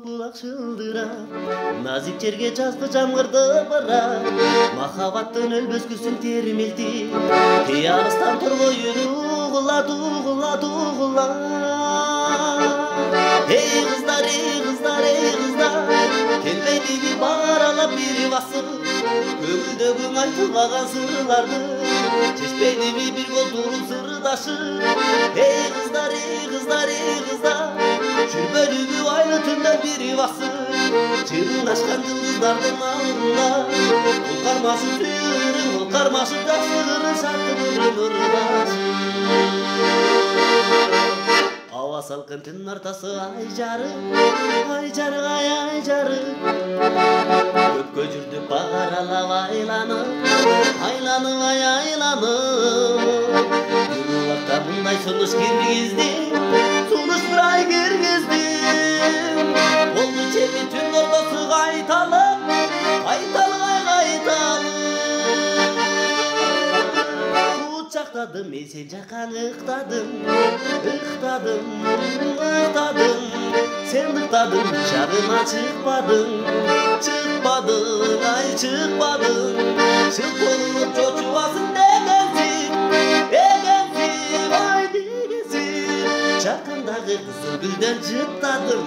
булак шылдырар, назик жерге жазгы жамгырды барар. Махабаттын өлбөскүсүн термелти, кыялыстан торгоюн угулат, угулат, угулат. Эй кыздар, эй кыздар, эй кыздар, келбейдиби баралап бир басып, көңүлдөгү айтылбаган сырларды, чечпейдиби бир кол туруп сырдашып. Эй кыздар, эй кыздар, эй кыздар, жүрбөдүбү айлы түндө бир басып, чыгын ашкан жылдыздардын алдында, бул кармашып сүйөрүң, бул кармашып жакшылыгын шаттыгын ырдашып. Ава салкын түн ортасы ай жарык, ай жарык, ай жарык. Көпкө жүрдүк багаралап айланып, айланып, айланып. Бир убакта мындай сунуш киргиздим, сунуш бир ай киргиздим. Болду чеми түн ортосу кайталып, кайталып, кайталып. Kucaqladım, men sen жакан ыктадым, ыктадым, ыктадым. Sen ыктадың, жагыма чыкпадың, чыкпадың, ай чыкпадың. Шыл болуп чочубасың дегенсиң, дегенсиң, ай дегенсиң. Жакындагы кызыл гүлдөн жыттадым,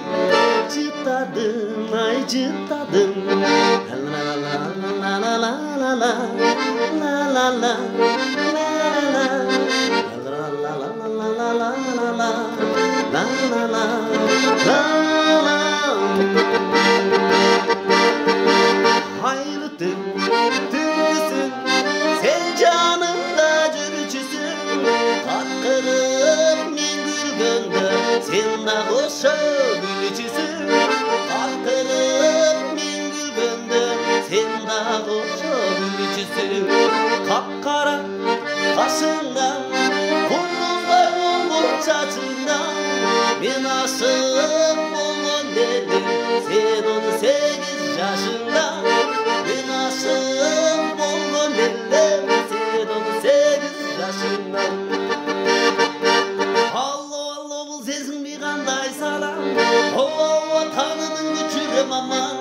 жыттадым, ай жыттадым. La la la la la la la la la la. Haylı tündüsün, sen canımda жүрчүсүн. Katkırıp men gülgöndө, sen da koşa gülчүсүn. Katkırıp men gülgöndö, sen da koşa gülчүsүn. Kapkara kaşından, kunduzday bulgur çaçından, men aşık bolgon dedim, sen 18 yaşında. Men aşık bolgon dedim, sen 18 yaşında. Allo allo bul sensin bir kanday salam, ova tanıdın küçürüm aman.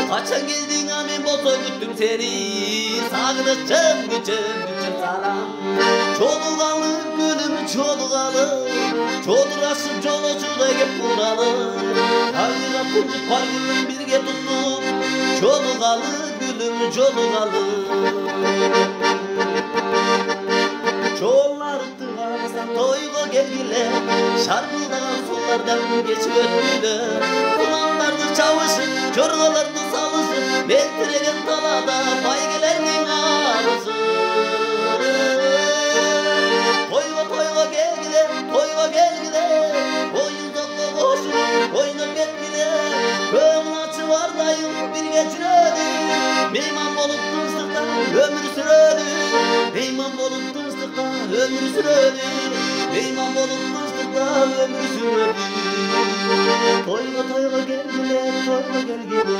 Kaçan geldin amen bolso küttüm seni, sağınıçım küçüm küçüm salam. Çolugalı gülüm çolugalı, çodurasıp jolочудай кеп куралы. Тайга пунчук бар гүлүм бирге туттук, жолугалы гүлүм жолугалы. Жоллары тыгабыздан тойго келгиле, шаркылдаган сулардан кечип өтүлө. Куландарды чабышып, жорголорду салышып, мелтиреген талада байгелердин арысы. Toyga gelgile, toyga gelgile, oyundakla koşup, oyundan getkile. Kömün açı var dayım, birge жүрөдүk. Meyman bolup tınçlıkta ömür sürödük. Meyman bolup tınçlıkta ömür sürödük. Meyman bolup tınçlıkta ömür sürödük. Toyga gelgile, toyga gelgile.